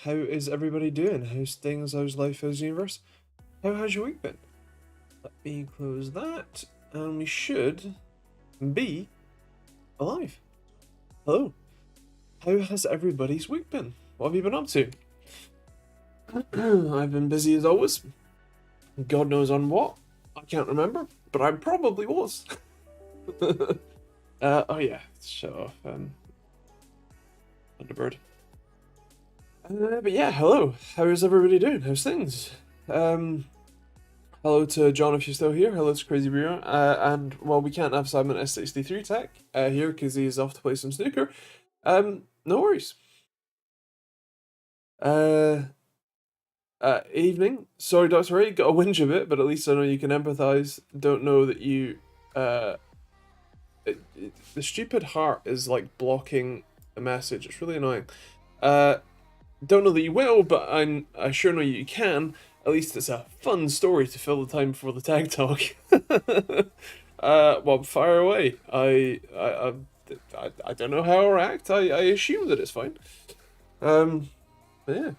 How is everybody doing? How's things? How's life? How's the universe? How has your week been? Let me close that, and we should be alive. Hello. How has everybody's week been? What have you been up to? I've been busy as always. God knows on what. I can't remember, but I probably was. Oh yeah, shut off, Thunderbird. But yeah, hello. How is everybody doing? How's things? Hello to John if you're still here. Hello to Crazy Beer. And well, we can't have Simon S63 Tech here because he's off to play some snooker. No worries. Evening. Sorry, Dr. Ray, got a whinge a bit, but at least I know you can empathize. Don't know that you. The stupid heart is like blocking a message. It's really annoying. Don't know that you will, but I sure know you can. At least it's a fun story to fill the time before the tag talk. Well, fire away. I don't know how I'll react. I assume that it's fine. But yeah.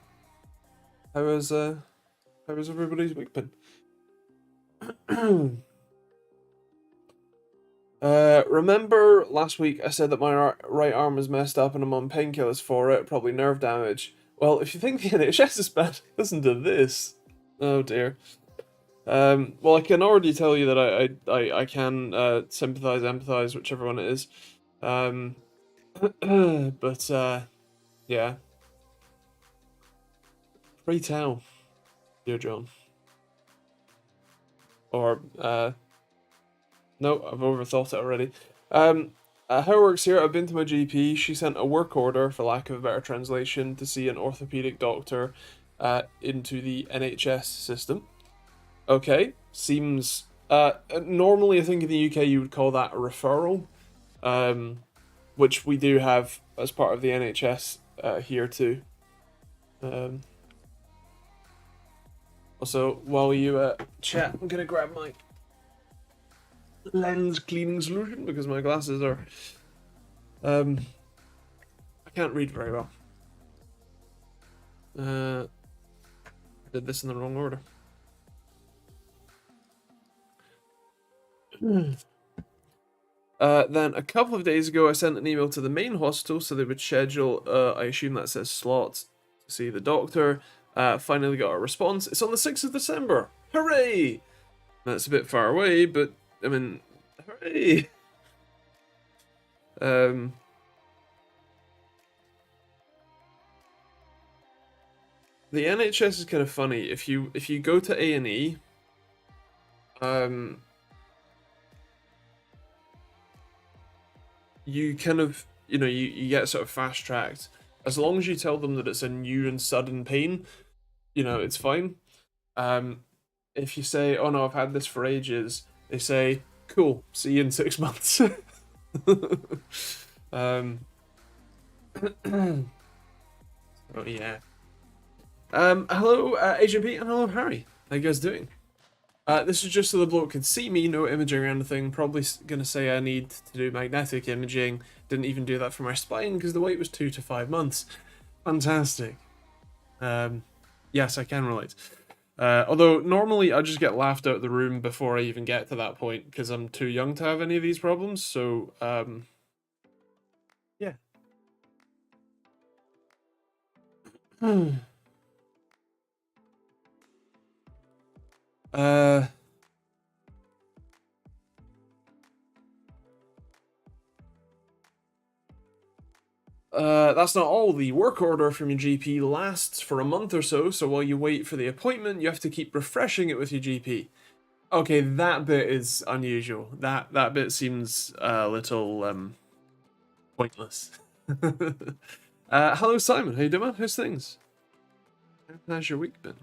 How has everybody's week been? Remember last week I said that my right arm was messed up and I'm on painkillers for it, probably nerve damage. Well, if you think the NHS is bad, listen to this. Oh dear. Well, I can already tell you that I can sympathize, empathize, whichever one it is. But yeah. Pray tell, dear John. Or no, I've overthought it already. How it works here, I've been to my GP. She sent a work order, for lack of a better translation, to see an orthopedic doctor into the NHS system. Okay, seems... normally, I think in the UK you would call that a referral, which we do have as part of the NHS here too. Also, while you chat, I'm going to grab my lens cleaning solution because my glasses are... I can't read very well. I did this in the wrong order. Then a couple of days ago I sent an email to the main hospital so they would schedule, I assume that says slots, to see the doctor. Finally got a response. It's on the 6th of December. Hooray! That's a bit far away, but I mean, hooray! The NHS is kind of funny. If you go to A&E, you kind of, you get sort of fast tracked. As long as you tell them that it's a new and sudden pain, it's fine. If you say, oh no, I've had this for ages, they say, cool, see you in 6 months. Oh yeah. Hello, Agent Pete, and hello, Harry. How you guys doing? This is just so the bloke could see me, no imaging or anything. Probably gonna say I need to do magnetic imaging. Didn't even do that for my spine because the wait was 2 to 5 months. Fantastic. Yes, I can relate. Although normally I just get laughed out of the room before I even get to that point because I'm too young to have any of these problems. So, yeah. That's not all. The work order from your GP lasts for a month or so, so while you wait for the appointment, you have to keep refreshing it with your GP. Okay, that bit is unusual. That bit seems a little pointless. Hello Simon, how you doing, man? How's things? How's your week been?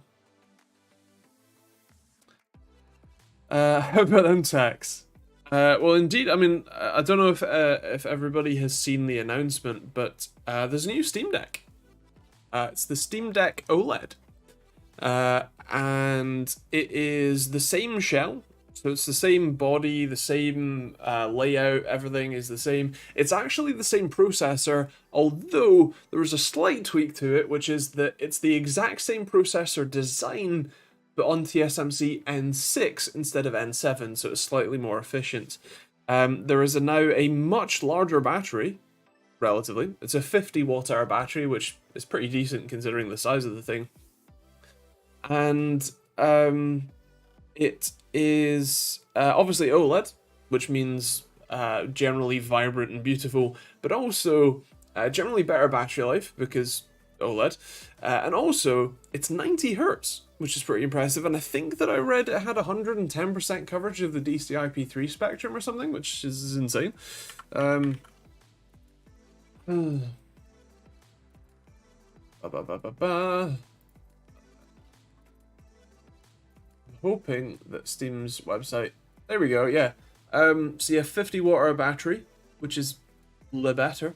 How about them tax? Well, indeed. I mean, I don't know if everybody has seen the announcement, but there's a new Steam Deck. It's the Steam Deck OLED, and it is the same shell So it's the same body, the same layout, everything is the same. It's actually the same processor, although there is a slight tweak to it, which is that it's the exact same processor design, but on TSMC N6 instead of N7, so it's slightly more efficient. There is now a much larger battery, relatively. It's a 50 watt hour battery, which is pretty decent considering the size of the thing. And it is obviously OLED, which means generally vibrant and beautiful, but also generally better battery life because OLED. And also, it's 90 hertz, which is pretty impressive. And I think that I read it had 110% coverage of the DCI-P3 spectrum or something, which is insane. Hoping that Steam's website. There we go. Yeah. So you have 50 watt hour battery, which is the better.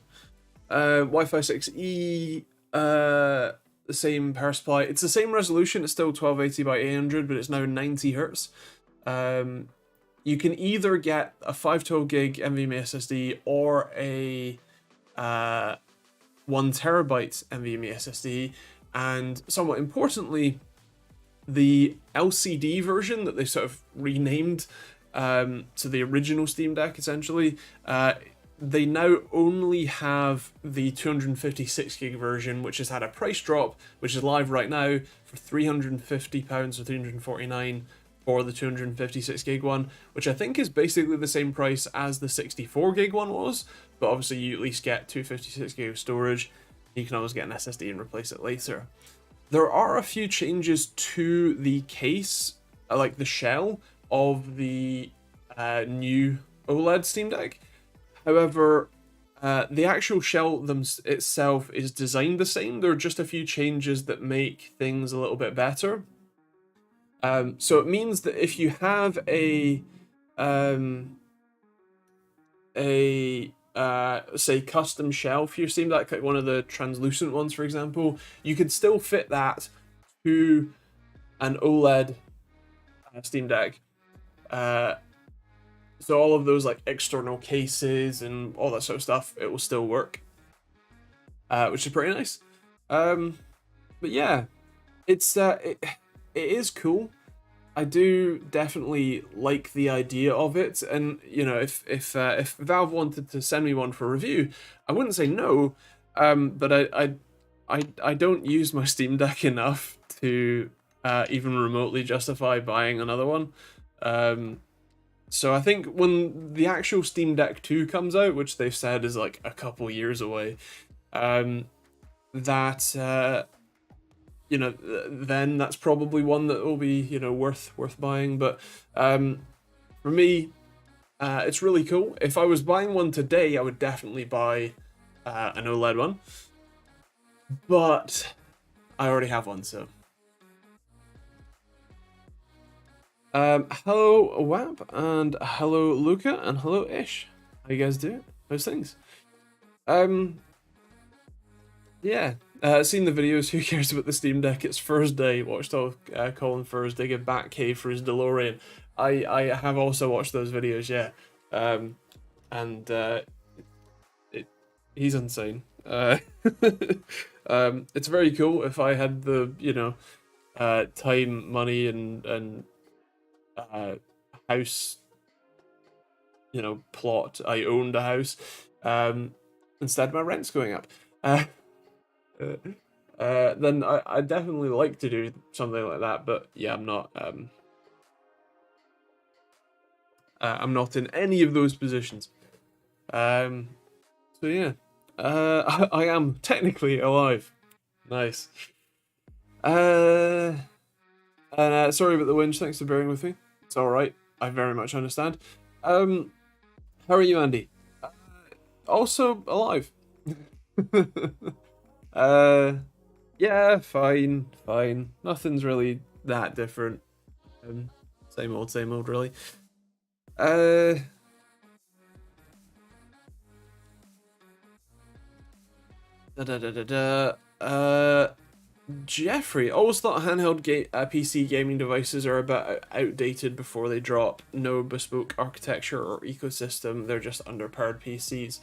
Wi-Fi 6E. The same power supply. It's the same resolution. It's still 1280 by 800, but it's now 90 hertz. You can either get a 512 gig NVMe SSD or a 1 terabyte NVMe SSD, and somewhat importantly, the LCD version that they sort of renamed to the original Steam Deck, essentially, they now only have the 256 gig version, which has had a price drop, which is live right now for £350 or 349 for the 256 gig one, which I think is basically the same price as the 64 gig one was, but obviously you at least get 256 gig of storage. You can always get an SSD and replace it later. There are a few changes to the case, like the shell of the new OLED Steam Deck. However, the actual shell itself is designed the same. There are just a few changes that make things a little bit better. So it means that if you have a say custom shell for your Steam Deck, like one of the translucent ones, for example, you could still fit that to an OLED Steam Deck. So all of those like external cases and all that sort of stuff, it will still work, which is pretty nice. But yeah, it is cool. I do definitely like the idea of it, and you know, if Valve wanted to send me one for review, I wouldn't say no. But I don't use my Steam Deck enough to even remotely justify buying another one. So I think when the actual Steam Deck 2 comes out, which they've said is like a couple years away, that you know, then that's probably one that will be, you know, worth buying. But for me, it's really cool. If I was buying one today, I would definitely buy an OLED one. But I already have one, so. Hello Wap, and hello Luca, and hello Ish. How you guys doing? How's things? Yeah. Seen the videos. Who cares about the Steam Deck? It's Thursday. Watched all Colin Thursday get Batcave for his DeLorean. I have also watched those videos. Yeah. And he's insane. It's very cool. If I had the time, money, and house, plot. I owned a house. Instead, my rent's going up. Then I definitely like to do something like that, but yeah, I'm not. I'm not in any of those positions. So yeah, I am technically alive. Nice. And sorry about the whinge. Thanks for bearing with me. It's all right. I very much understand. How are you, Andy? Also alive. Yeah, fine. Nothing's really that different. Same old, really. Jeffrey, always thought handheld PC gaming devices are a bit outdated before they drop. No bespoke architecture or ecosystem, they're just underpowered PCs.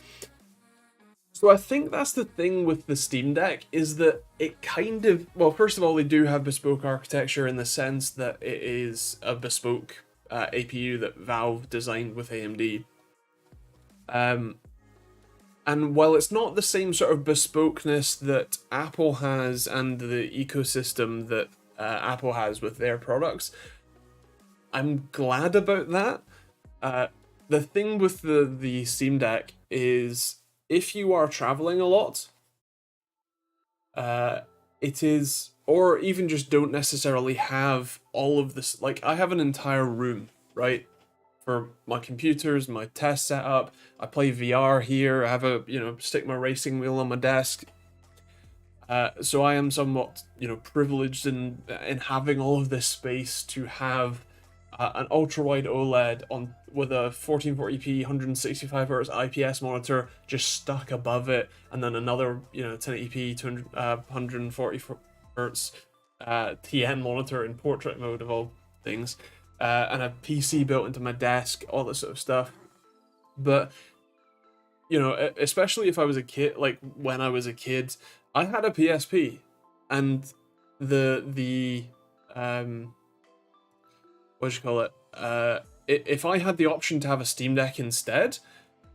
So I think that's the thing with the Steam Deck, is that it kind of, well, first of all, they do have bespoke architecture in the sense that it is a bespoke APU that Valve designed with AMD. And while it's not the same sort of bespokeness that Apple has and the ecosystem that Apple has with their products, I'm glad about that. The thing with the Steam Deck is if you are traveling a lot, it is, or even just don't necessarily have all of this. Like, I have an entire room, right, for my computers, my test setup. I play VR here. I have a, stick my racing wheel on my desk. So I am somewhat, privileged in having all of this space to have an ultra wide OLED on with a 1440p 165 Hz IPS monitor just stuck above it, and then another 1080p 140 Hz TN monitor in portrait mode of all things, and a PC built into my desk, all this sort of stuff. But especially if I was a kid, like when I was a kid, I had a PSP, and the what do you call it? If I had the option to have a Steam Deck instead,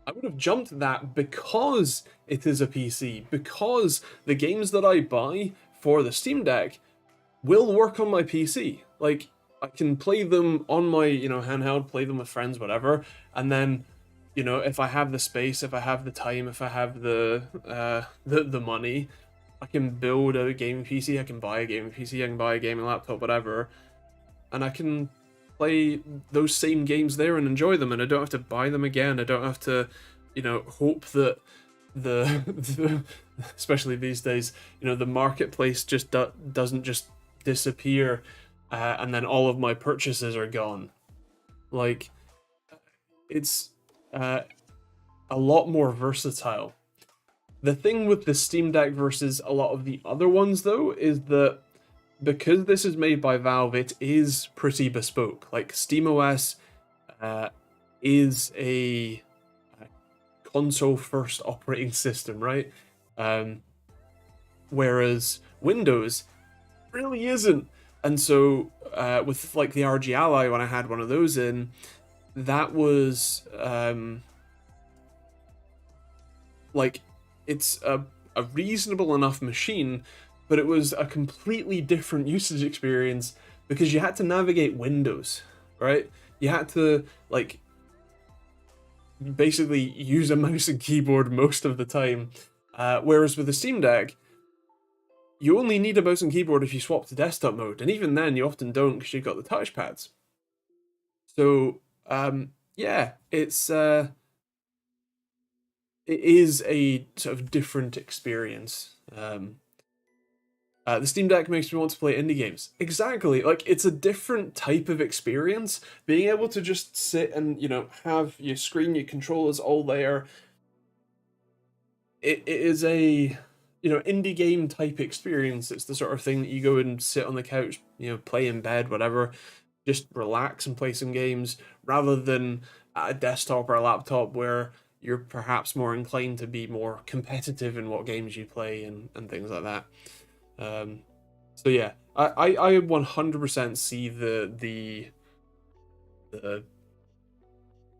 I would have jumped that because it is a PC, because the games that I buy for the Steam Deck will work on my PC. Like, I can play them on my, handheld, play them with friends, whatever, and then, if I have the space, if I have the time, if I have the money, I can build a gaming PC, I can buy a gaming PC, I can buy a gaming laptop, whatever, and I can play those same games there and enjoy them, and I don't have to buy them again. I don't have to, hope that the especially these days, the marketplace just doesn't just disappear, and then all of my purchases are gone. Like, it's a lot more versatile. The thing with the Steam Deck versus a lot of the other ones, though, is that because this is made by Valve, it is pretty bespoke. Like, SteamOS is a console-first operating system, right? Whereas Windows really isn't. And so with like the RG Ally, when I had one of those in, that was like, it's a reasonable enough machine, but it was a completely different usage experience because you had to navigate Windows, right? You had to, like, basically use a mouse and keyboard most of the time. Whereas with the Steam Deck, you only need a mouse and keyboard if you swap to desktop mode, and even then you often don't because you've got the touchpads. So, yeah, it is a sort of different experience. The Steam Deck makes me want to play indie games. Exactly, like, it's a different type of experience. Being able to just sit and, have your screen, your controllers all there. It is a, indie game type experience. It's the sort of thing that you go and sit on the couch, play in bed, whatever, just relax and play some games, rather than at a desktop or a laptop where you're perhaps more inclined to be more competitive in what games you play and things like that. So yeah, I 100% see the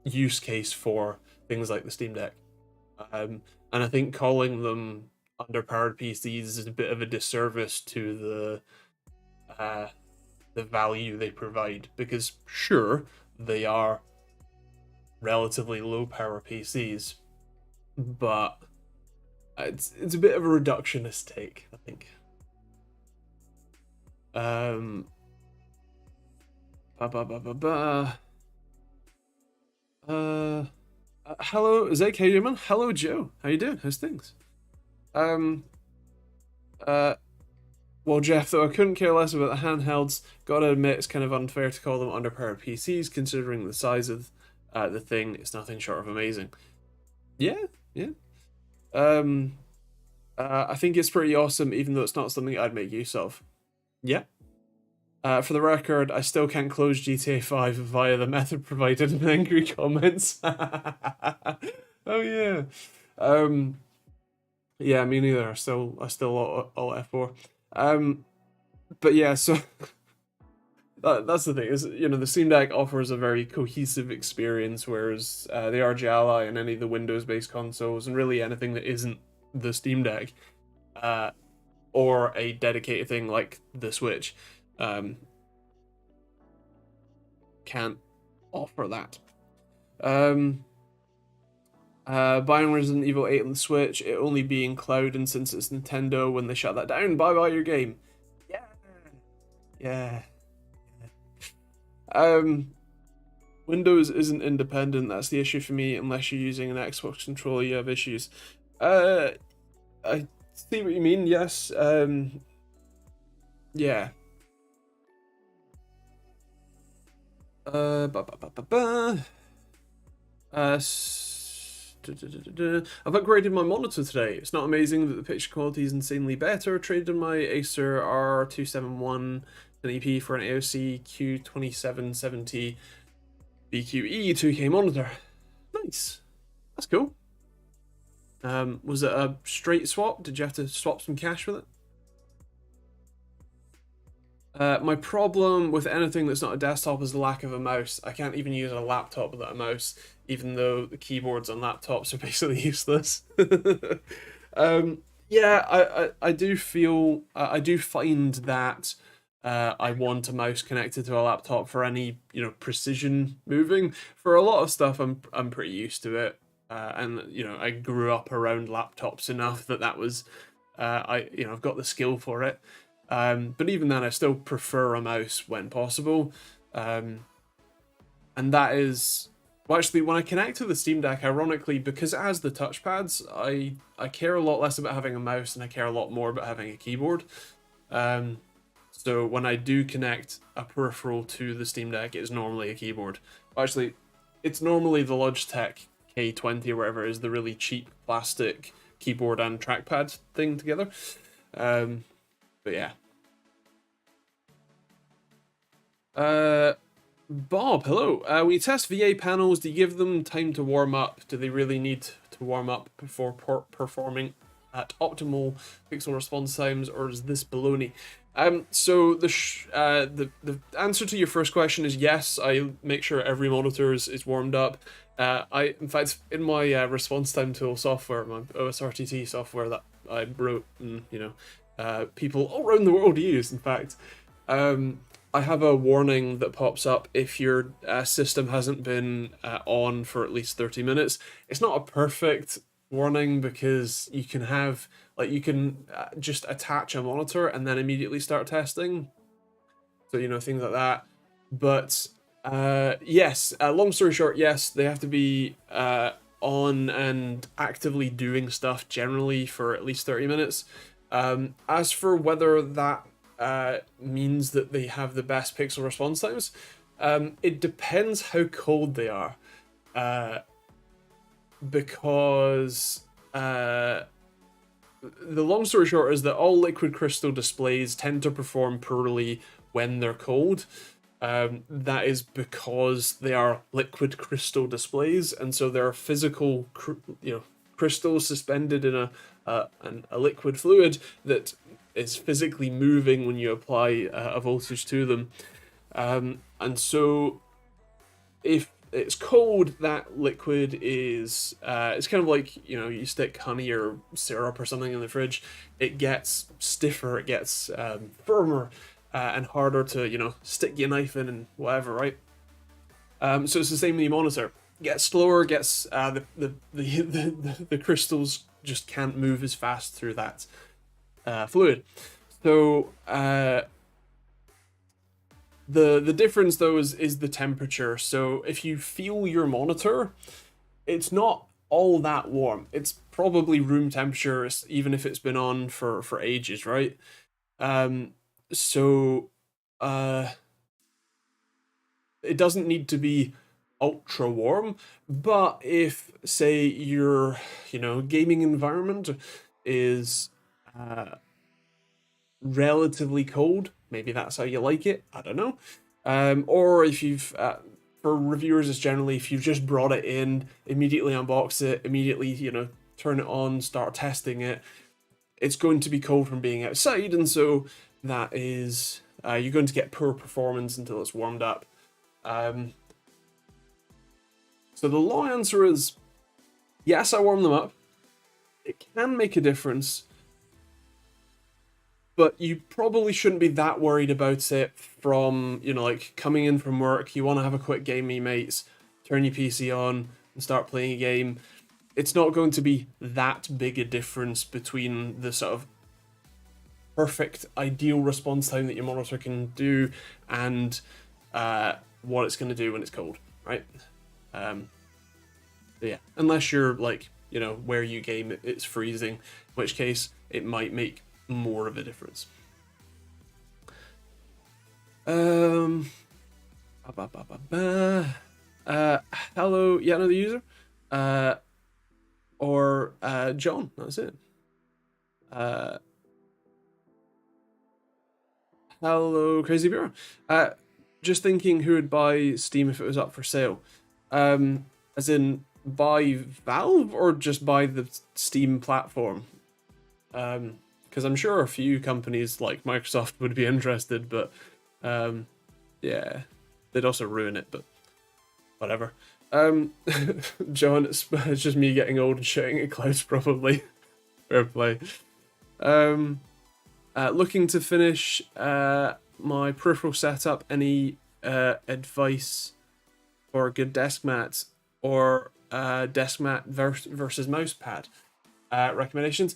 use case for things like the Steam Deck, and I think calling them underpowered PCs is a bit of a disservice to the value they provide, because sure, they are relatively low power PCs, but it's a bit of a reductionist take, I think. Ba ba ba ba ba. Hello, Zach, how you doing, man? Hello, Joe. How you doing? How's things? Um, uh, well, Jeff, though I couldn't care less about the handhelds. Gotta admit, it's kind of unfair to call them underpowered PCs, considering the size of the thing. It's nothing short of amazing. Yeah, yeah. Um, I think it's pretty awesome, even though it's not something I'd make use of. Yeah. For the record, I still can't close GTA 5 via the method provided in angry comments. Oh yeah. Um, yeah, me neither. I still all F4. But yeah, so that's the thing is, the Steam Deck offers a very cohesive experience, whereas the RG Ally and any of the Windows-based consoles and really anything that isn't the Steam Deck, uh, or a dedicated thing like the Switch, um, can't offer that. Um, buying Resident Evil 8 on the Switch, it only being cloud, and since it's Nintendo, when they shut that down, bye your game. Yeah. Yeah. Windows isn't independent, that's the issue for me. Unless you're using an Xbox controller, you have issues. I see what you mean, yes. Yeah. Ba, ba, ba, ba, ba. I've upgraded my monitor today. It's not amazing, but the picture quality is insanely better. Traded in my Acer R271 1080p for an AOC Q2770 BQE 2K monitor. Nice. That's cool. Was it a straight swap? Did you have to swap some cash with it? My problem with anything that's not a desktop is the lack of a mouse. I can't even use a laptop without a mouse, even though the keyboards on laptops are basically useless. Yeah, I do feel I do find that I want a mouse connected to a laptop for any precision moving. For a lot of stuff, I'm pretty used to it, and I grew up around laptops enough that was I've got the skill for it. But even then, I still prefer a mouse when possible. And that is, well, actually, when I connect to the Steam Deck, ironically, because it has the touchpads, I care a lot less about having a mouse and I care a lot more about having a keyboard. So when I do connect a peripheral to the Steam Deck, it's normally a keyboard. Actually, it's normally the Logitech K20 or whatever, is the really cheap plastic keyboard and trackpad thing together. But yeah. Bob, hello. When you test VA panels, do you give them time to warm up? Do they really need to warm up before performing at optimal pixel response times, or is this baloney? So the answer to your first question is yes. I make sure every monitor is warmed up. In fact, in my response time tool software, my OSRTT software that I wrote, and people all around the world use, in fact, I have a warning that pops up if your system hasn't been on for at least 30 minutes. It's not a perfect warning because you can have, you can just attach a monitor and then immediately start testing. So, things like that. But yes, long story short, yes, they have to be on and actively doing stuff generally for at least 30 minutes. As for whether that means that they have the best pixel response times, it depends how cold they are, because the long story short is that all liquid crystal displays tend to perform poorly when they're cold. That is because they are liquid crystal displays, and so there are physical crystals suspended in a liquid fluid that is physically moving when you apply a voltage to them. And so if it's cold, that liquid is it's kind of like you stick honey or syrup or something in the fridge. It gets stiffer, it gets firmer, and harder to stick your knife in and whatever, right? So it's the same with your monitor. It gets slower, gets the crystals just can't move as fast through that fluid. So the difference though is the temperature. So if you feel your monitor, it's not all that warm. It's probably room temperature, even if it's been on for ages, right? So it doesn't need to be ultra warm, but if say your gaming environment is relatively cold. Maybe that's how you like it. I don't know. Or if you've for reviewers, it's generally if you've just brought it in, immediately unbox it, immediately turn it on, start testing it. It's going to be cold from being outside, and so that is you're going to get poor performance until it's warmed up. So the long answer is yes, I warm them up. It can make a difference, but you probably shouldn't be that worried about it from, like coming in from work, you want to have a quick game with your mates, turn your PC on and start playing a game. It's not going to be that big a difference between the sort of perfect ideal response time that your monitor can do and what it's going to do when it's cold, right? Yeah, unless you're like, where you game it's freezing, in which case it might make more of a difference. Hello, yeah, another user, or John. That's it. Hello, Crazy Bureau. Just thinking who would buy Steam if it was up for sale. As in buy Valve or just buy the Steam platform? Because I'm sure a few companies like Microsoft would be interested, but yeah, they'd also ruin it, but whatever. John, it's just me getting old and shouting at clouds, probably. Fair play. Looking to finish my peripheral setup. Any advice for a good desk mat or desk mat versus mouse pad recommendations?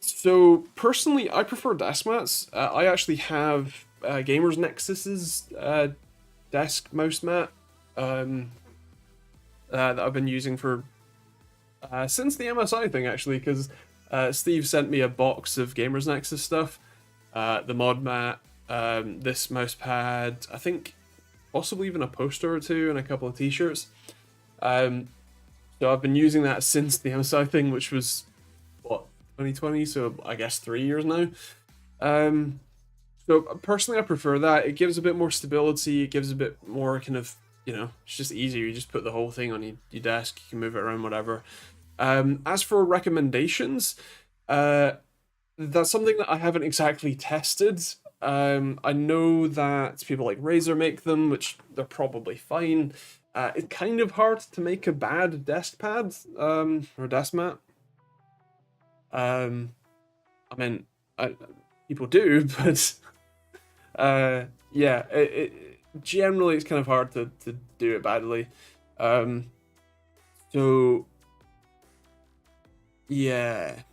So personally, I prefer desk mats. I actually have Gamers Nexus's desk mouse mat that I've been using for since the MSI thing, actually, because Steve sent me a box of Gamers Nexus stuff, the mod mat, this mouse pad, I think possibly even a poster or two and a couple of t-shirts. So I've been using that since the MSI thing, which was, 2020, so I guess 3 years now. So personally, I prefer that. It gives a bit more stability, it gives a bit more kind of, it's just easier. You just put the whole thing on your desk, you can move it around, whatever. As for recommendations, that's something that I haven't exactly tested. I know that people like Razer make them, which they're probably fine. It's kind of hard to make a bad desk pad or desk mat. I mean, people do, but yeah, generally it's kind of hard to do it badly. So yeah.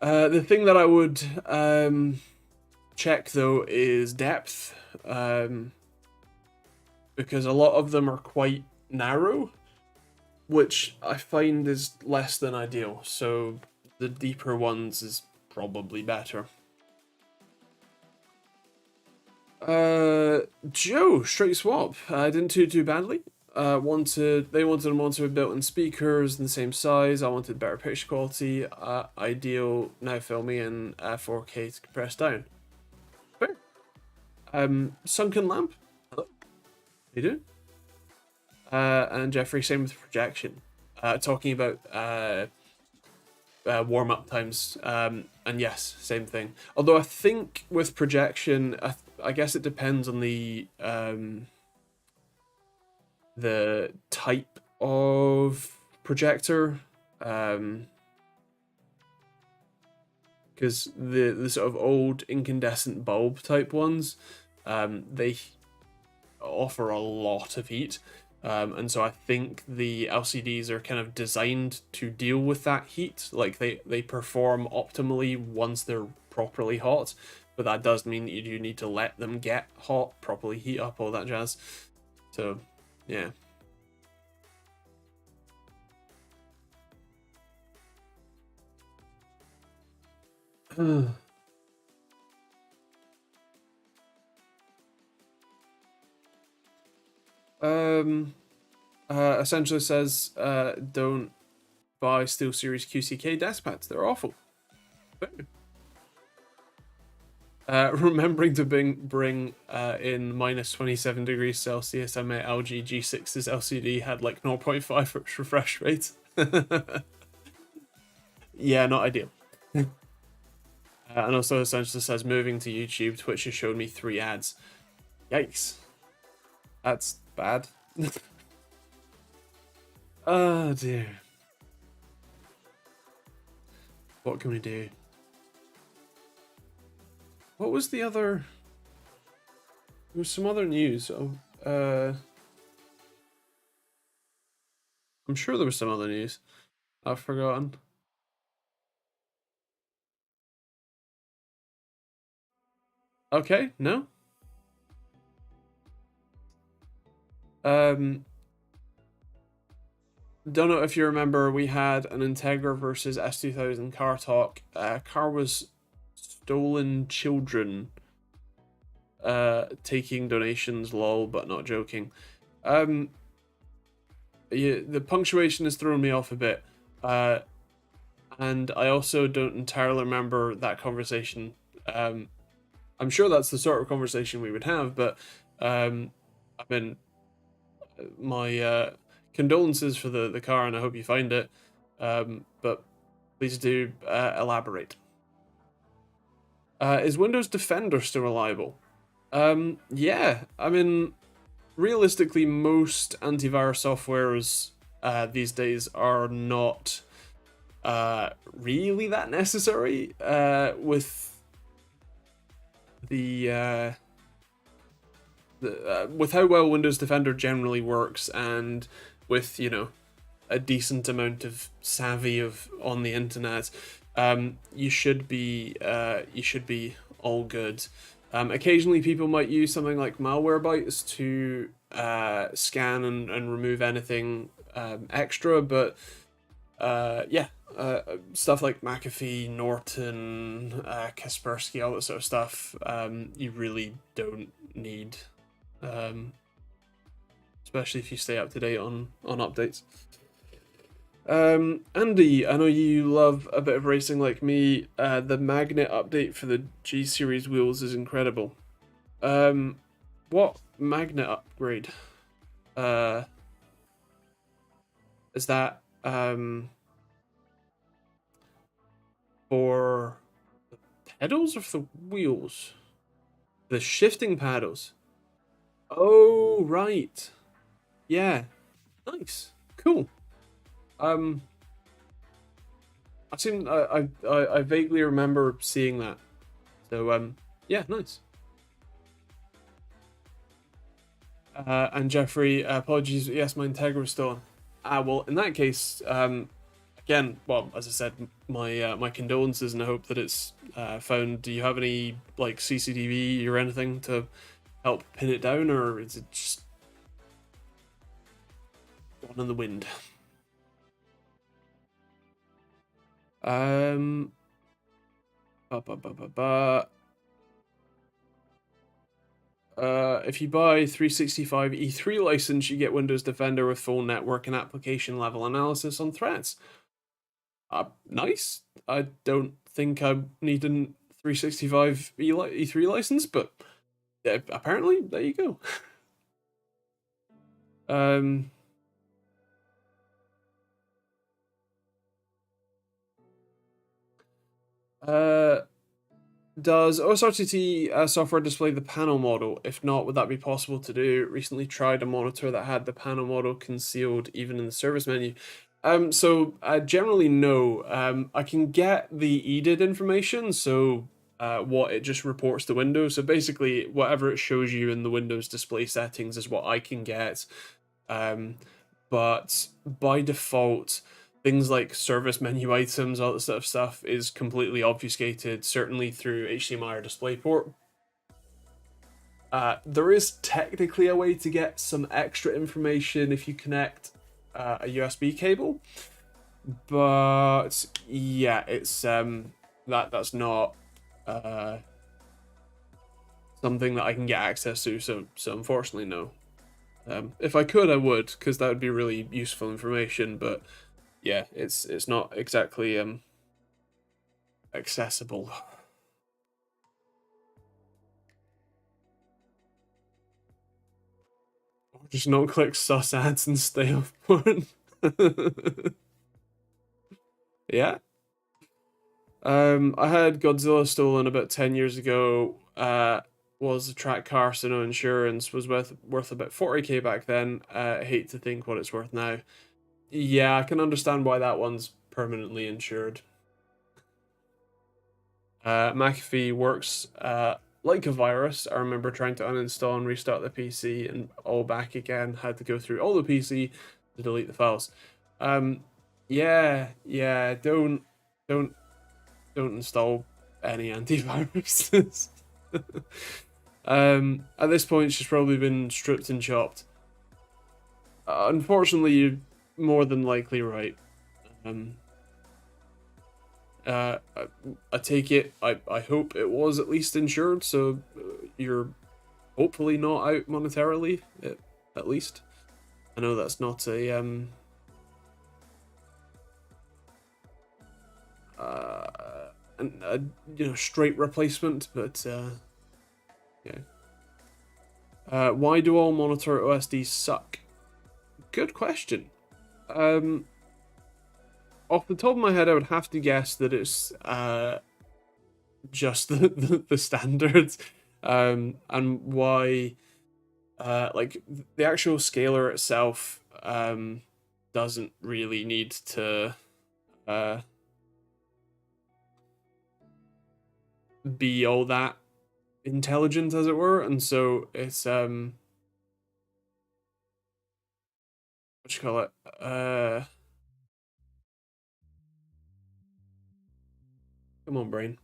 The thing that I would check though is depth, because a lot of them are quite narrow, which I find is less than ideal. So the deeper ones is probably better. Joe, straight swap. Didn't do too badly. They wanted a monitor with built-in speakers in the same size. I wanted better picture quality. Ideal now filming in 4K to compress down. Fair. Sunken lamp. Hello. How you doing? And Jeffrey, same with projection. Talking about warm-up times. And yes, same thing. Although I think with projection, I guess it depends on the type of projector, because the sort of old incandescent bulb type ones, they offer a lot of heat, and so I think the LCDs are kind of designed to deal with that heat. Like they perform optimally once they're properly hot, but that does mean that you do need to let them get hot, properly heat up, all that jazz. So yeah. essentially says, don't buy SteelSeries QCK deskpads. They're awful. Remembering to bring in minus 27 degrees Celsius, I my LG G6's LCD had like 0.5 refresh rate. Yeah, not ideal. And also essentially says, moving to YouTube, Twitch has showed me 3 ads. Yikes. That's bad. Oh dear. What can we do? What was the other... There was some other news. I'm sure there was some other news. I've forgotten. Okay, no? Don't know if you remember, we had an Integra versus S2000 car talk. Car was stolen children taking donations, lol, but not joking. Yeah, the punctuation has thrown me off a bit. And I also don't entirely remember that conversation. I'm sure that's the sort of conversation we would have, but I mean, my condolences for the car, and I hope you find it. But please do elaborate. Is Windows Defender still reliable? Yeah, I mean, realistically, most antivirus softwares these days are not really that necessary. With the with how well Windows Defender generally works, and with, you know, a decent amount of savvy of on the internet, you should be all good. Occasionally, people might use something like Malwarebytes to scan and remove anything extra, but yeah, stuff like McAfee, Norton, Kaspersky, all that sort of stuff, you really don't need, especially if you stay up to date on updates. Andy, I know you love a bit of racing like me. The magnet update for the G Series wheels is incredible. What magnet upgrade? Is that for the pedals or for the wheels? The shifting paddles. Oh, right. Yeah. Nice. Cool. I vaguely remember seeing that. So yeah, nice. And Jeffrey, apologies. Yes, my Integra was still on. Well, in that case, again, well, as I said, my condolences, and I hope that it's found. Do you have any like CCTV or anything to help pin it down, or is it just gone in the wind? If you buy 365 E3 license, you get Windows Defender with full network and application level analysis on threats. Nice. I don't think I need a 365 E3 license, but apparently, there you go. Does OSRTT software display the panel model? If not, would that be possible to do? Recently tried a monitor that had the panel model concealed even in the service menu. So generally no. I can get the EDID information, so what it just reports to Windows. So basically, whatever it shows you in the Windows display settings is what I can get. But by default, things like service menu items, all that sort of stuff, is completely obfuscated, certainly through HDMI or DisplayPort. There is technically a way to get some extra information if you connect a USB cable, but yeah, it's that's not something that I can get access to. So unfortunately, no. If I could, I would, because that would be really useful information. But yeah, it's not exactly accessible. Just not click sus ads and stay off porn. Yeah. I had Godzilla stolen about 10 years ago. Was a track car, so no insurance. Was worth about 40k back then. I hate to think what it's worth now. Yeah, I can understand why that one's permanently insured. McAfee works like a virus. I remember trying to uninstall and restart the PC and all back again. Had to go through all the PC to delete the files. Um, yeah. Don't don't install any antiviruses. At this point, she's probably been stripped and chopped. Unfortunately, you're more than likely right. Um, I take it. I hope it was at least insured, so you're hopefully not out monetarily at least. I know that's not uh, a straight replacement, but yeah. Why do all monitor OSDs suck? Good question. Off the top of my head, I would have to guess that it's just the standards, and why like the actual scaler itself doesn't really need to be all that intelligent, as it were, and so it's what you call it, come on, brain.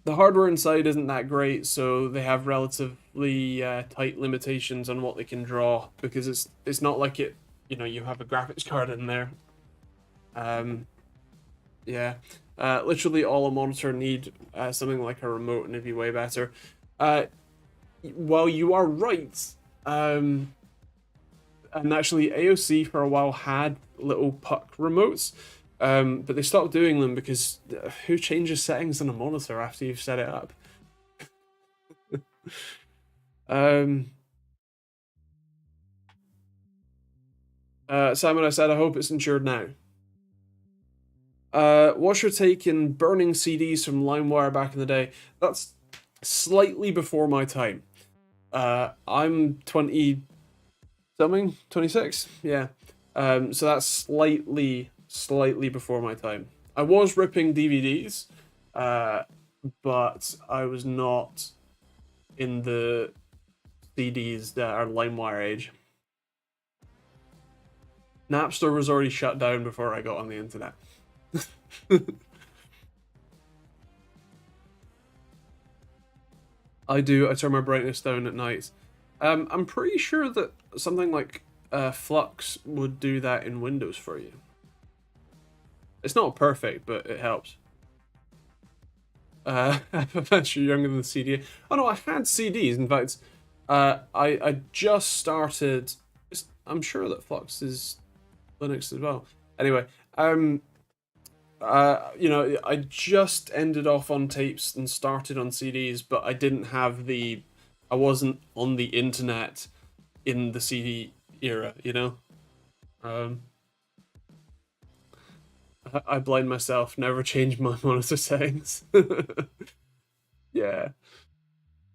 The hardware inside isn't that great, so they have relatively tight limitations on what they can draw, because it's not like you have a graphics card in there. Yeah, literally all a monitor need something like a remote, and it'd be way better. While you are right, and actually AOC for a while had little puck remotes, but they stopped doing them because who changes settings on a monitor after you've set it up? Simon, I said I hope it's insured now. What's your take in burning CDs from LimeWire back in the day? That's slightly before my time. I'm 20 something, 26. Yeah. So that's slightly before my time. I was ripping DVDs, but I was not in the CDs that are LimeWire age. Napster was already shut down before I got on the internet. I do. I turn my brightness down at night. I'm pretty sure that something like Flux would do that in Windows for you. It's not perfect, but it helps. I'm actually younger than the CD. Oh no, I had CDs. In fact, I just started. I'm sure that Flux is Linux as well. Anyway, I just ended off on tapes and started on CDs, but I didn't have I wasn't on the internet in the CD era, you know? Um, I blind myself, never change my monitor settings. Yeah.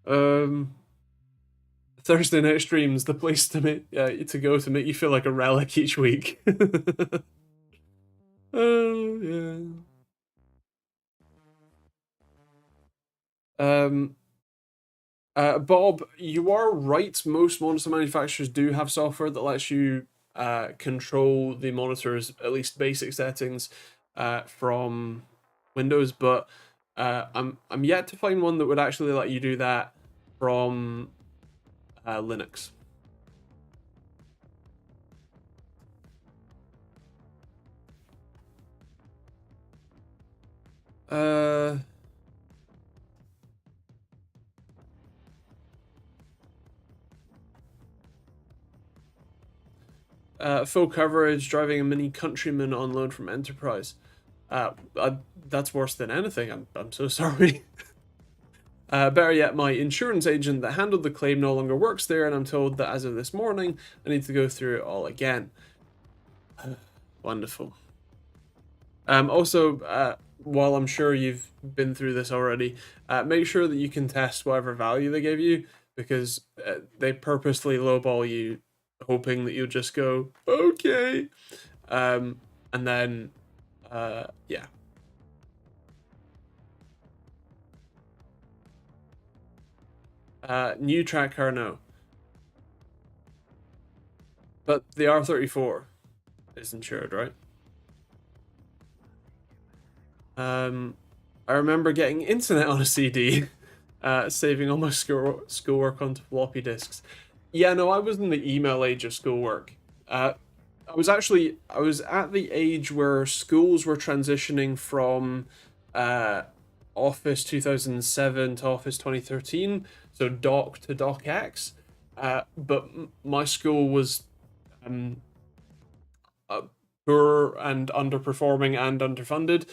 Um, Thursday night streams, the place to go to make you feel like a relic each week. Oh, yeah. Um, Bob, you are right. Most monitor manufacturers do have software that lets you control the monitor's at least basic settings from Windows, but I'm yet to find one that would actually let you do that from Linux. Uh, Full coverage, driving a Mini Countryman on loan from Enterprise. That's worse than anything. I'm so sorry. Better yet, my insurance agent that handled the claim no longer works there, and I'm told that as of this morning, I need to go through it all again. Wonderful. Also, while I'm sure you've been through this already, make sure that you can test whatever value they give you, because they purposely lowball you, hoping that you'll just go, okay. And then, yeah. New track car, no. But the R34 is insured, right? I remember getting internet on a CD, saving all my schoolwork onto floppy disks. Yeah, no, I was in the email age of schoolwork. I was at the age where schools were transitioning from Office 2007 to Office 2013, so Doc to DocX. But my school was poor and underperforming and underfunded.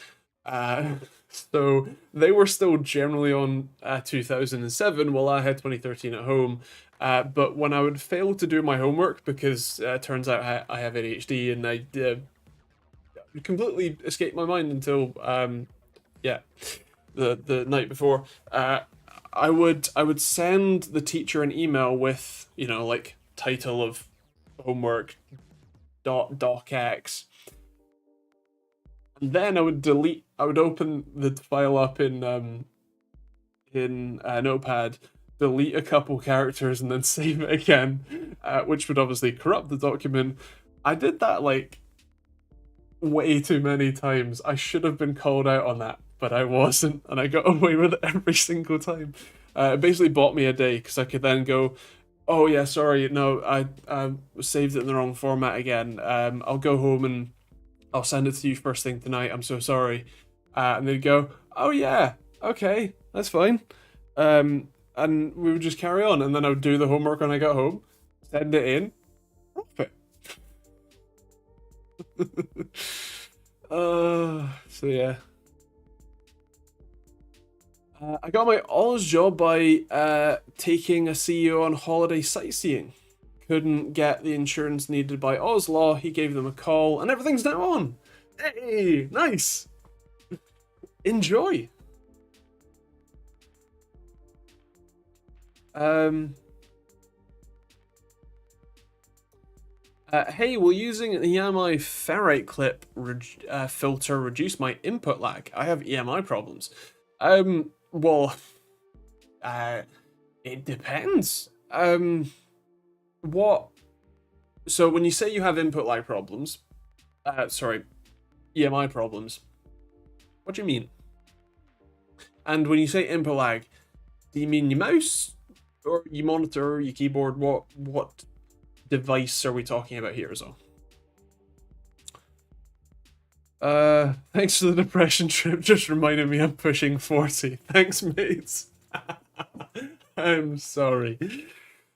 So they were still generally on 2007 while I had 2013 at home. But when I would fail to do my homework, because it turns out I have ADHD and I completely escaped my mind until yeah, the night before, I would send the teacher an email with, like, title of homework docx, and then I would open the file up in Notepad, delete a couple characters, and then save it again, which would obviously corrupt the document. I did that like way too many times. I should have been called out on that, but I wasn't, and I got away with it every single time. It basically bought me a day, because I could then go, oh yeah, sorry, no, I saved it in the wrong format again. I'll go home and I'll send it to you first thing tonight. I'm so sorry. And they'd go, oh yeah, okay, that's fine. And we would just carry on, and then I would do the homework when I got home, send it in, profit. So yeah. I got my Oz job by taking a CEO on holiday sightseeing. Couldn't get the insurance needed by Oz Law. He gave them a call, and everything's now on. Hey, nice. Enjoy. Hey, will using an EMI ferrite clip filter reduce my input lag? I have EMI problems. Well, it depends. What? So when you say you have input lag problems, sorry, EMI problems, what do you mean? And when you say input lag, do you mean your mouse, or your monitor, your keyboard? What device are we talking about here, Zo? Thanks for the depression trip. Just reminded me I'm pushing 40. Thanks, mates. I'm sorry.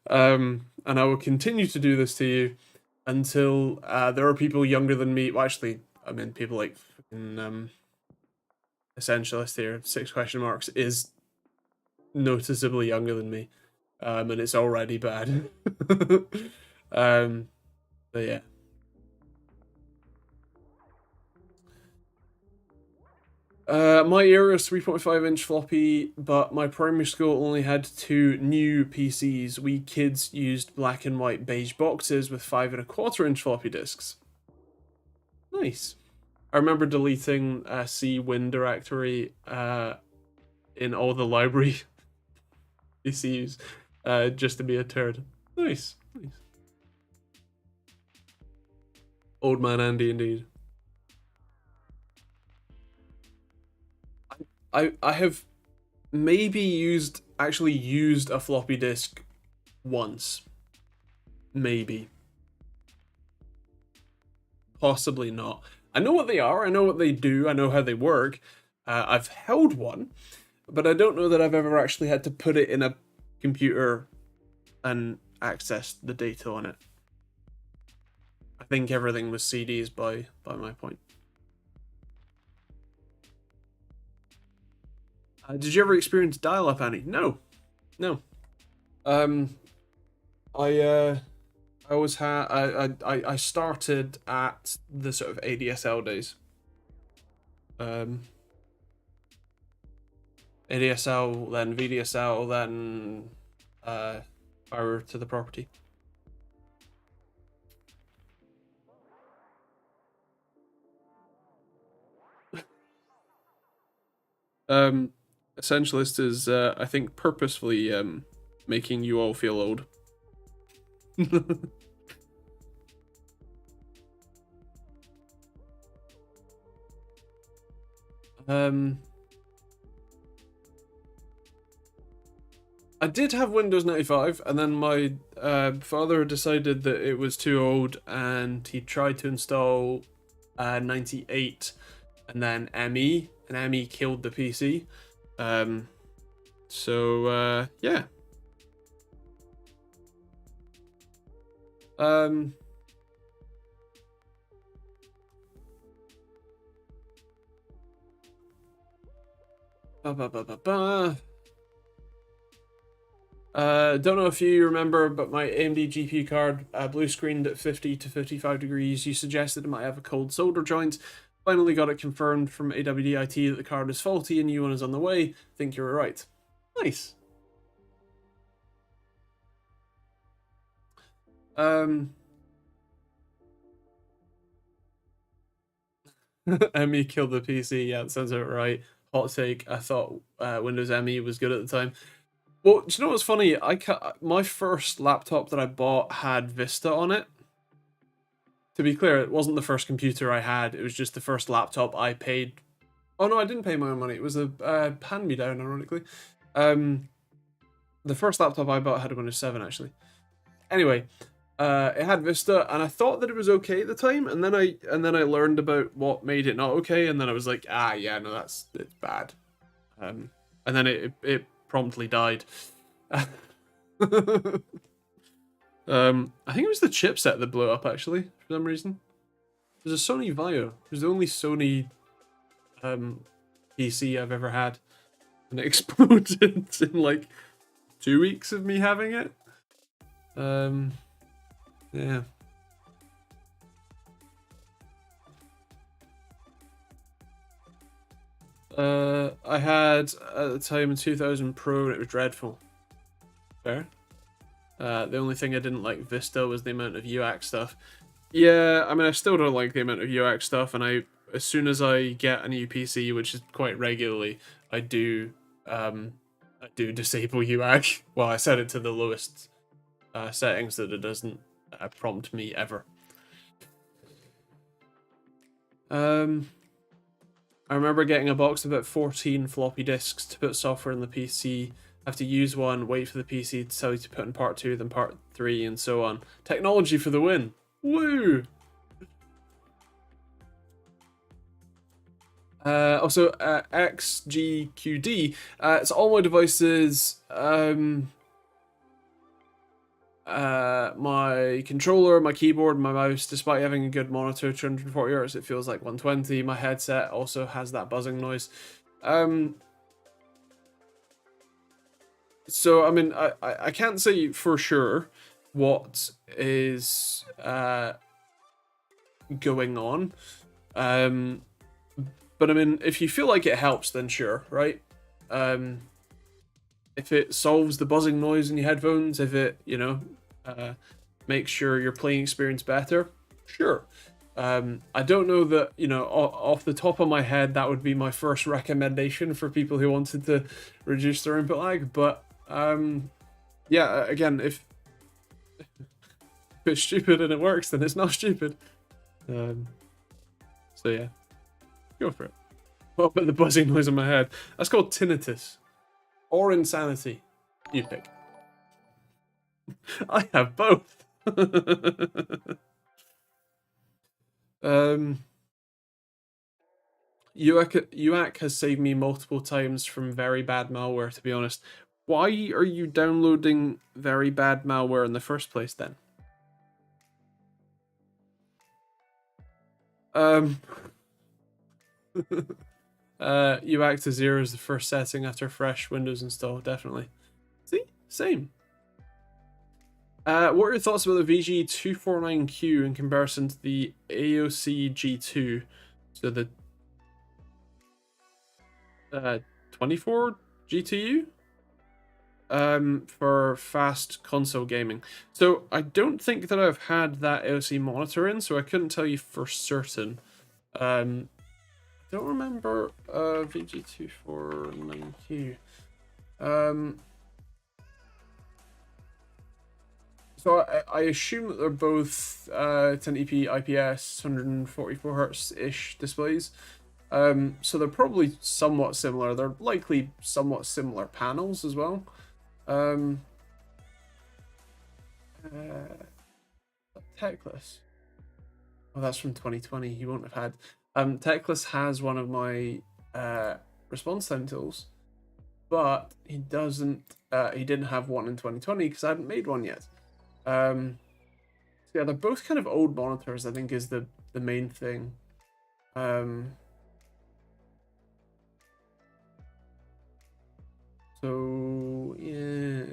And I will continue to do this to you until there are people younger than me. Well, actually, I mean, people like fucking Essentialist here, 6 question marks, is noticeably younger than me. And it's already bad. But yeah. My era is 3.5-inch floppy, but my primary school only had 2 new PCs. We kids used black and white beige boxes with 5.25-inch floppy disks. Nice. I remember deleting C Win directory in all the library PCs just to be a turd. Nice. Old man Andy, indeed. I have maybe actually used a floppy disk once. Maybe. Possibly not. I know what they are, I know what they do, I know how they work. I've held one, but I don't know that I've ever actually had to put it in a computer and access the data on it. I think everything was CDs by my point. Did you ever experience dial-up, Annie? No, no. Um, I always had. I started at the sort of ADSL days. Um, ADSL, then VDSL, then fiber to the property. Um, Essentialist is, I think, purposefully making you all feel old. I did have Windows 95, and then my father decided that it was too old, and he tried to install 98, and then ME, and ME killed the PC. So yeah. Don't know if you remember, but my AMD GPU card blue screened at 50 to 55 degrees. You suggested it might have a cold solder joint. Finally got it confirmed from AWDIT that the card is faulty and a new one is on the way. Think you were right. Nice. ME killed the PC. Yeah, that sounds about right. Hot take. I thought Windows ME was good at the time. Well, do you know what's funny? My first laptop that I bought had Vista on it. To be clear, it wasn't the first computer I had. It was just the first laptop I paid. Oh no, I didn't pay my own money. It was a hand-me-down, ironically. The first laptop I bought had a Windows 7 actually. Anyway, it had Vista, and I thought that it was okay at the time, and then I learned about what made it not okay, and then I was like, yeah, no, it's bad. And then it promptly died. I think it was the chipset that blew up actually for some reason. It was a Sony Vaio. It was the only Sony PC I've ever had, and it exploded in like 2 weeks of me having it. Yeah. I had at the time 2000 Pro, and it was dreadful. Fair. The only thing I didn't like Vista was the amount of UAC stuff. Yeah, I mean, I still don't like the amount of UAC stuff, and as soon as I get a new PC, which is quite regularly, I do disable UAC. Well, I set it to the lowest settings that it doesn't prompt me ever. I remember getting a box of about 14 floppy disks to put software in the PC. Have to use one, wait for the PC to tell you to put in part 2, then part 3, and so on. Technology for the win. Woo! Also, XGQD. It's all my devices. My controller, my keyboard, my mouse, despite having a good monitor, 240 Hz, it feels like 120. My headset also has that buzzing noise. So I mean, I can't say for sure what is going on. But I mean, if you feel like it helps, then sure, right? If it solves the buzzing noise in your headphones, if it, makes sure your playing experience better, sure. I don't know that, off the top of my head, that would be my first recommendation for people who wanted to reduce their input lag. But yeah, again, if it's stupid and it works, then it's not stupid. So yeah, go for it. What about the buzzing noise in my head? That's called tinnitus. Or insanity. You pick. I have both. UAC has saved me multiple times from very bad malware, to be honest. Why are you downloading very bad malware in the first place then? Um, UACTA 0 is the first setting after fresh Windows install, definitely. See? Same. What are your thoughts about the VG249Q in comparison to the AOC G2? So the 24 GTU? For fast console gaming. So I don't think that I've had that AOC monitor in, so I couldn't tell you for certain. I don't remember VG249Q. So I assume that they're both 1080p IPS, 144 hertz ish displays. So they're probably somewhat similar. They're likely somewhat similar panels as well. Techless. Oh, that's from 2020. He won't have had. Techless has one of my response time tools, but he doesn't. He didn't have one in 2020 because I hadn't made one yet. So yeah, they're both kind of old monitors, I think, is the main thing. So yeah.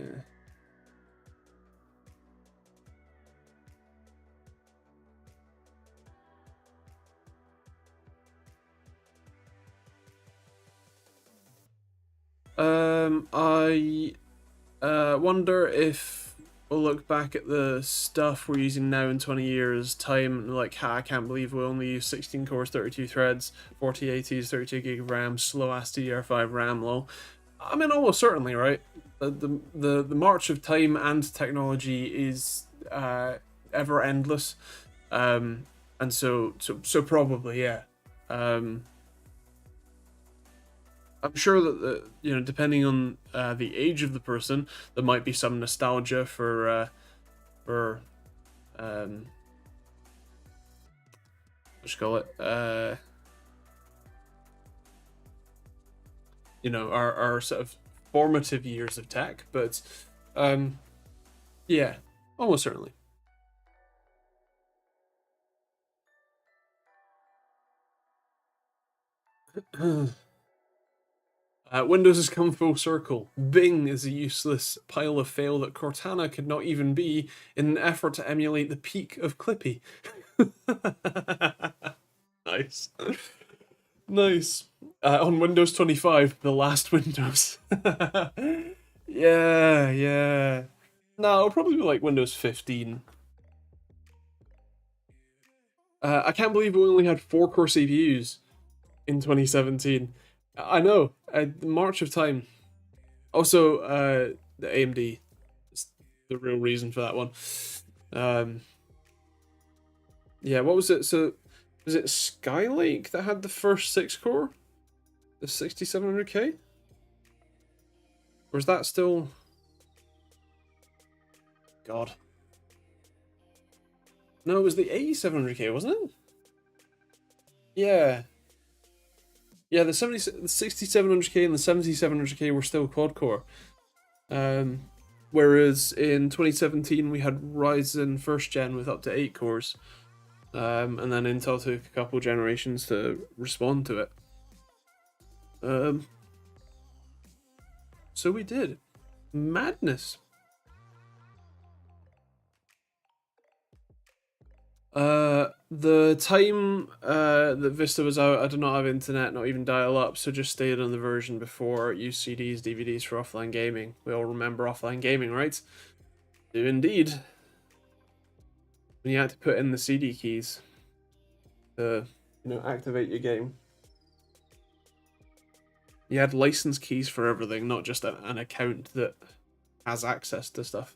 I wonder if we'll look back at the stuff we're using now in 20 years time and like, I can't believe we only use 16 cores, 32 threads, 4080s, 32 gig of RAM, slow ass DDR5 RAM, lol. I mean, almost certainly, right? The march of time and technology is ever endless, and so probably, yeah. I'm sure that depending on the age of the person, there might be some nostalgia for what you call it, our sort of formative years of tech, but yeah, almost certainly. Windows has come full circle. Bing is a useless pile of fail that Cortana could not even be in an effort to emulate the peak of Clippy. Nice. Nice. On Windows 25, the last Windows. Yeah, yeah. No, it'll probably be like Windows 15. I can't believe we only had 4-core CPUs in 2017. I know. The march of time. Also, the AMD is the real reason for that one. Yeah, what was it? So, was it Skylake that had the first 6-core? The 6700K? Or is that still... God. No, it was the 8700K, wasn't it? Yeah. Yeah, the 6700K and the 7700K were still quad-core. Whereas in 2017 we had Ryzen first gen with up to 8 cores. And then Intel took a couple generations to respond to it. So we did. Madness. The time that Vista was out, I did not have internet, not even dial-up, so just stayed on the version before, used CDs, DVDs for offline gaming. We all remember offline gaming, right? Do indeed. When you had to put in the CD keys to, activate your game. You had license keys for everything, not just an account that has access to stuff.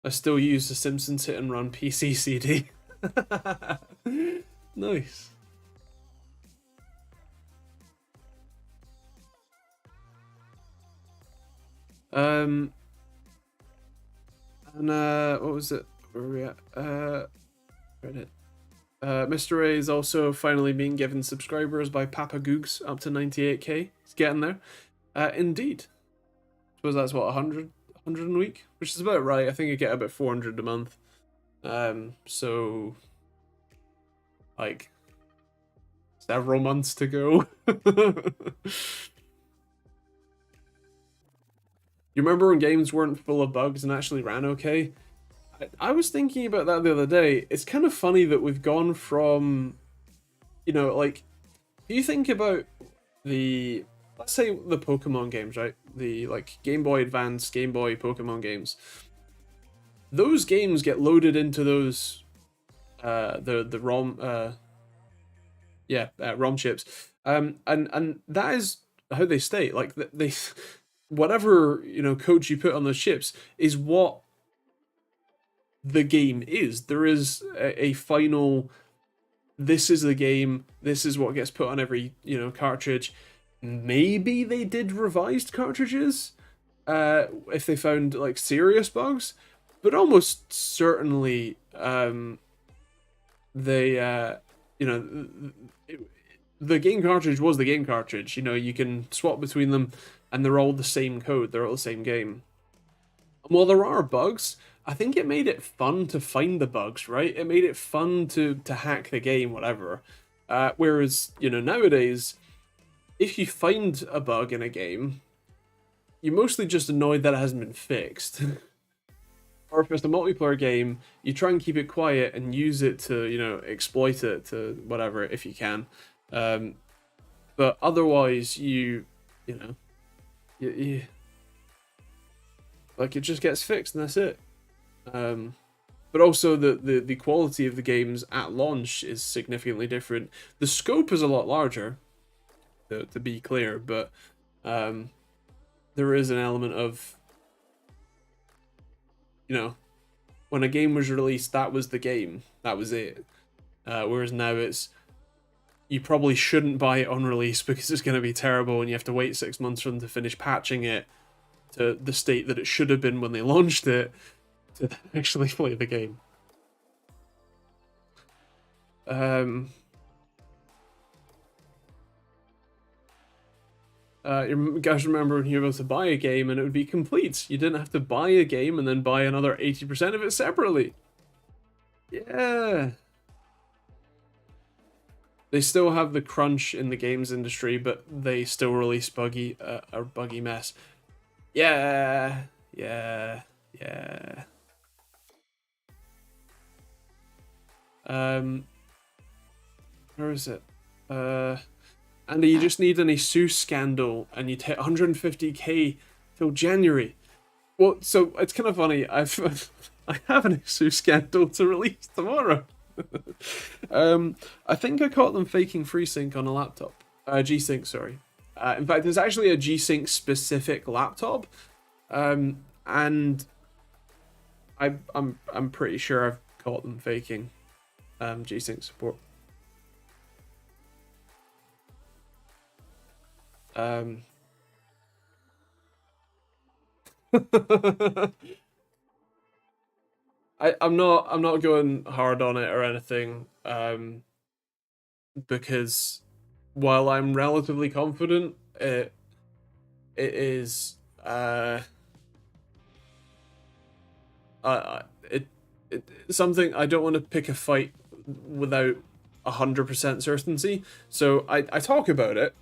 I still use the Simpsons Hit and Run PC CD. Nice. And what was it? Where are we at? Reddit. Mr. A is also finally being given subscribers by Papa Googs, up to 98k. He's getting there. Indeed. I suppose that's what, 100 a week? Which is about right. I think I get about 400 a month. So like several months to go. You remember when games weren't full of bugs and actually ran okay? I was thinking about that the other day. It's kind of funny that we've gone from, like, if you think about the, let's say the Pokemon games, right? The, like, Game Boy Advance, Game Boy Pokemon games. Those games get loaded into those, the ROM, ROM chips. And that is how they stay. Like, they whatever, code you put on those chips is what the game is. There is a final, this is the game, this is what gets put on every, cartridge. Maybe they did revised cartridges if they found like serious bugs, but almost certainly they the game cartridge was the game cartridge. You can swap between them and they're all the same code, they're all the same game. And while there are bugs, I think it made it fun to find the bugs, right? It made it fun to hack the game, whatever. Whereas, nowadays, if you find a bug in a game, you're mostly just annoyed that it hasn't been fixed. Or if it's a multiplayer game, you try and keep it quiet and use it to, exploit it to whatever if you can. But otherwise, you like, it just gets fixed and that's it. But also the quality of the games at launch is significantly different. The scope is a lot larger, to be clear, but there is an element of, when a game was released, that was the game, that was it. Whereas now it's, you probably shouldn't buy it on release because it's going to be terrible and you have to wait 6 months for them to finish patching it to the state that it should have been when they launched it to actually play the game. You guys remember when you were able to buy a game and it would be complete? You didn't have to buy a game and then buy another 80% of it separately. Yeah. They still have the crunch in the games industry, but they still release buggy mess. Yeah. Where is it? Andy, you just need an ASUS scandal, and you'd hit 150k till January. Well, so it's kind of funny. I have an ASUS scandal to release tomorrow. I think I caught them faking FreeSync on a laptop. G-Sync, sorry. In fact, there's actually a G-Sync specific laptop, and I'm pretty sure I've caught them faking G-Sync support. I'm not going hard on it or anything, because while I'm relatively confident, it is something I don't want to pick a fight without 100% certainty. So I talk about it,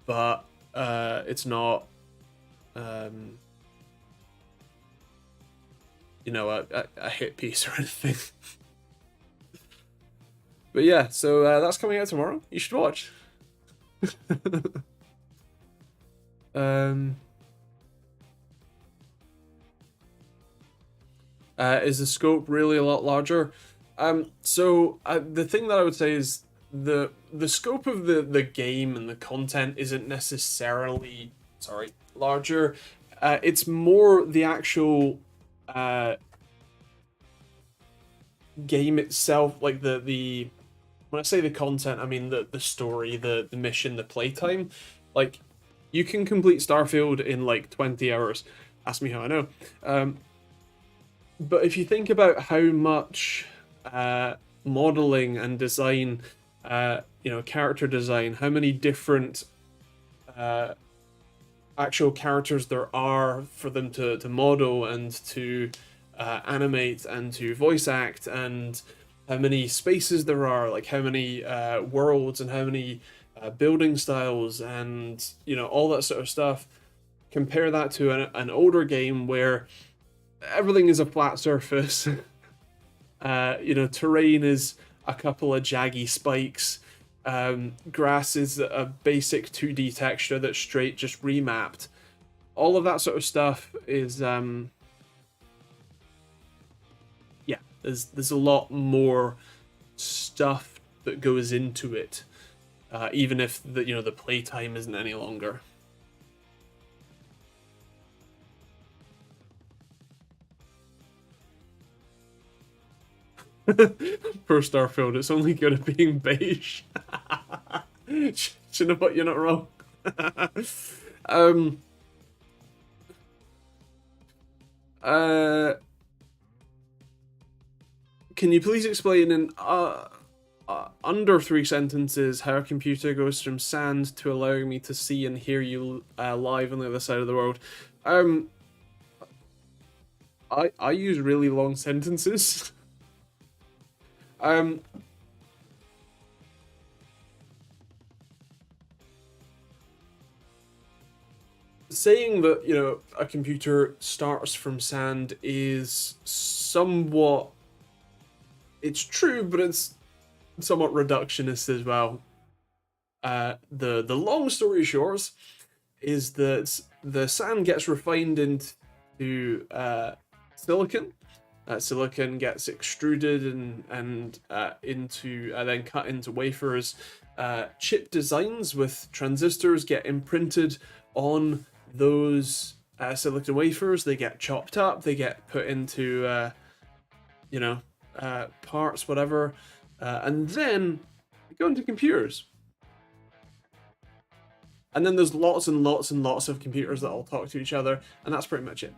but it's not a hit piece or anything. But yeah, so that's coming out tomorrow. You should watch. Is the scope really a lot larger? So the thing that I would say is the scope of the game and the content isn't necessarily larger. It's more the actual game itself, like the when I say the content, I mean the story, the mission, the playtime. Like, you can complete Starfield in like 20 hours. Ask me how I know. But if you think about how much modeling and design, character design, how many different actual characters there are for them to model and to animate and to voice act, and how many spaces there are, like how many worlds and how many building styles, and all that sort of stuff. Compare that to an older game where everything is a flat surface. Terrain is a couple of jaggy spikes. Grass is a basic 2D texture that's straight just remapped. All of that sort of stuff is there's a lot more stuff that goes into it, even if the playtime isn't any longer. For Starfield, it's only good at being beige. You know what? You're not wrong. Can you please explain in under 3 sentences how a computer goes from sand to allowing me to see and hear you live on the other side of the world? I use really long sentences. Saying that a computer starts from sand is somewhat, it's true, but it's somewhat reductionist as well. The long story short is that the sand gets refined into silicon. Silicon gets extruded and into then cut into wafers. Chip designs with transistors get imprinted on those silicon wafers. They get chopped up. They get put into parts, whatever, and then go into computers. And then there's lots and lots and lots of computers that all talk to each other, and that's pretty much it.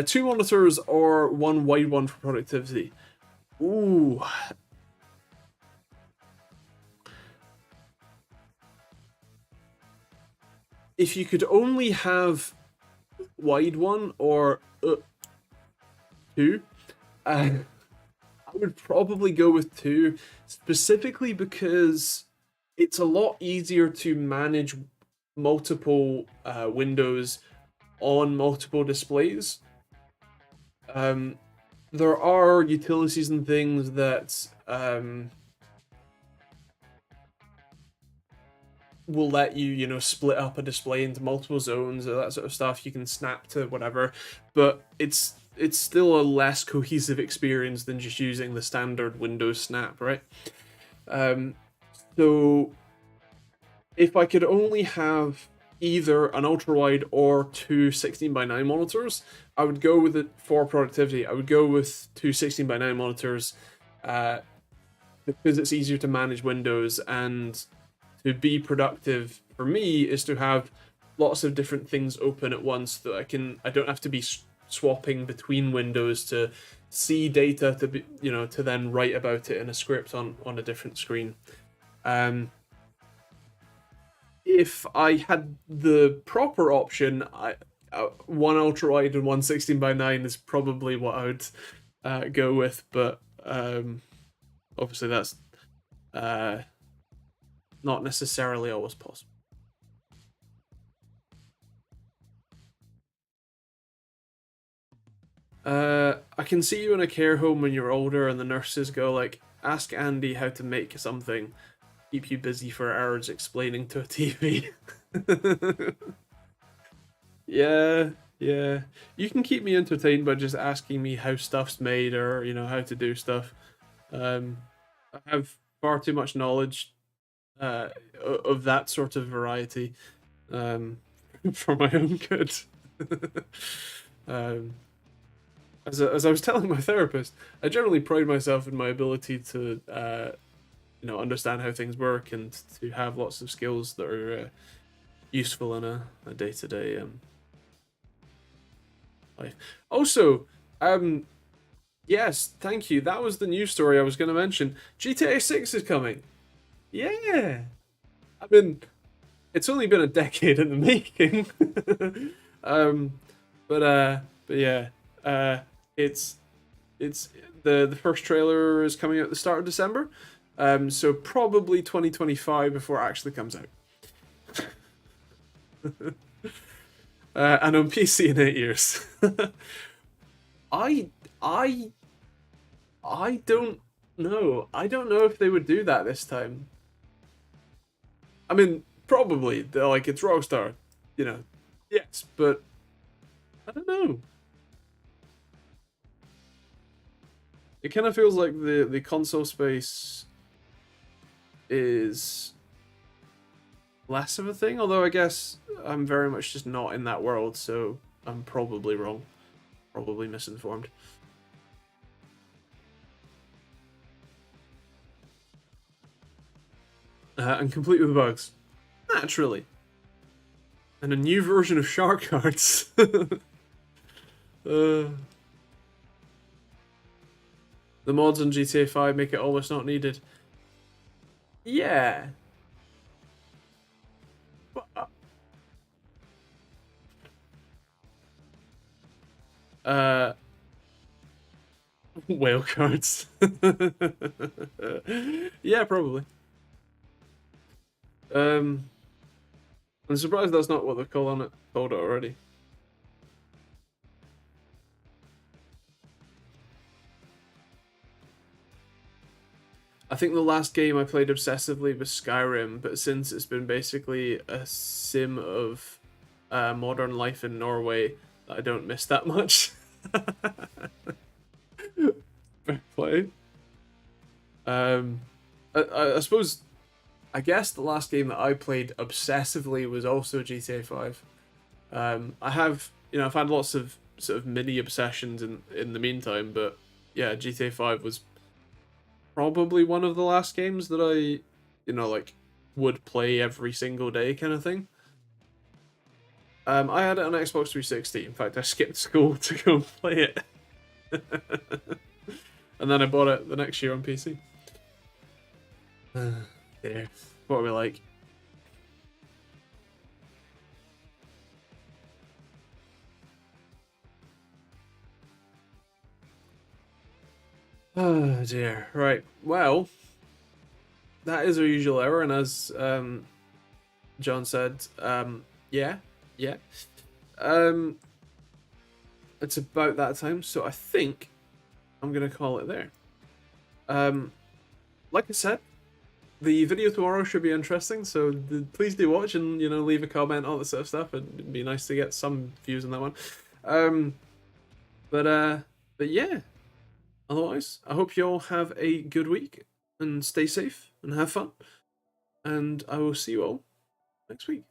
2 monitors or 1 wide one for productivity. Ooh. If you could only have wide one or 2, I would probably go with 2, specifically because it's a lot easier to manage multiple windows on multiple displays. There are utilities and things that will let you, split up a display into multiple zones or that sort of stuff. You can snap to whatever, but it's still a less cohesive experience than just using the standard Windows snap, right? So if I could only have either an ultra-wide or 2 16:9 monitors, I would go with it for productivity. I would go with 2 16:9 monitors because it's easier to manage windows, and to be productive for me is to have lots of different things open at once that I don't have to be swapping between windows to see data to be, to then write about it in a script on a different screen. If I had the proper option, 1 ultra wide and 1 16:9 is probably what I would go with, but obviously that's not necessarily always possible. I can see you in a care home when you're older and the nurses go like, ask Andy how to make something, keep you busy for hours explaining to a TV. Yeah, yeah. You can keep me entertained by just asking me how stuff's made or, how to do stuff. I have far too much knowledge of that sort of variety for my own good. As I was telling my therapist, I generally pride myself in my ability to understand how things work and to have lots of skills that are useful in a day-to-day life. Also, yes, thank you. That was the news story I was going to mention. GTA 6 is coming. Yeah. I mean, it's only been a decade in the making. but yeah, it's the first trailer is coming out at the start of December, so probably 2025 before it actually comes out. And on PC in 8 years. I I I don't know. I don't know if they would do that this time. I mean, probably. They're like, it's Rockstar, you know. Yes, but I don't know. It kind of feels like the console space is less of a thing, although I guess I'm very much just not in that world, so I'm probably wrong. Probably misinformed. And complete with bugs. Naturally. And a new version of Shark Cards. The mods on GTA 5 make it almost not needed. Yeah. Uh, whale cards. Yeah, probably. I'm surprised that's not what they've called it already. I think the last game I played obsessively was Skyrim, but since it's been basically a sim of modern life in Norway, I don't miss that much. Fair play. I suppose, I guess the last game that I played obsessively was also GTA 5. I have, I've had lots of sort of mini obsessions in the meantime, but yeah, GTA 5 was probably one of the last games that I, like would play every single day kind of thing. I had it on Xbox 360. In fact, I skipped school to go and play it. And then I bought it the next year on PC. There. What are we like? Oh dear. Right. Well, that is our usual hour, and as John said, yeah, yeah. Um, it's about that time, so I think I'm gonna call it there. Like I said, the video tomorrow should be interesting, so please do watch and leave a comment, all that sort of stuff. It'd be nice to get some views on that one. Um, but yeah. Otherwise, I hope you all have a good week and stay safe and have fun. And I will see you all next week.